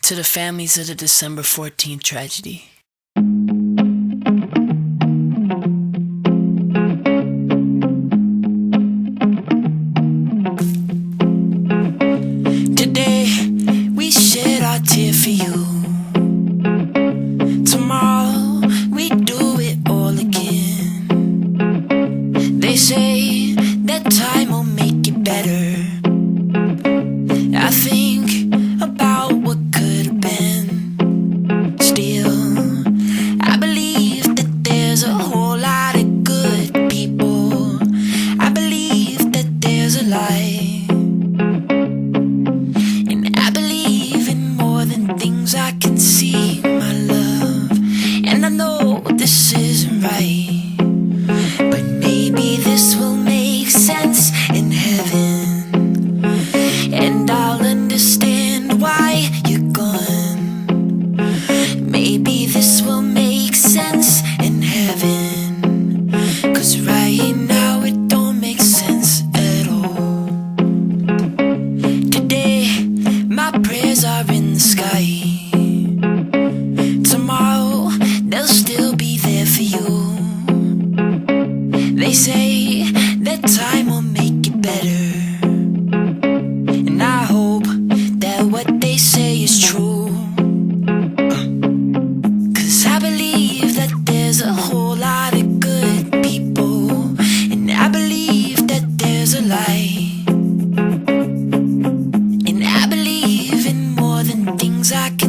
to the families of the December 14th tragedy. Today, we shed our tear for you. Tomorrow, we do it all again. They say that time will make it better. I think about what could have been. Still, I believe that there's a whole lot of good people. I believe that there's a light, and I believe in more than things I can see, my love. And I know this isn't right, but maybe this will make sense in heaven. And I'll understand why you're gone. Maybe this will make sense in heaven, 'cause right now it don't make sense at all. Today, my prayers are in the sky. Tomorrow, they'll still be there for you. They say that time will make it better, and I hope that what they say is true. 'Cause I believe that there's a whole lot of good people, and I believe that there's a light, and I believe in more than things I can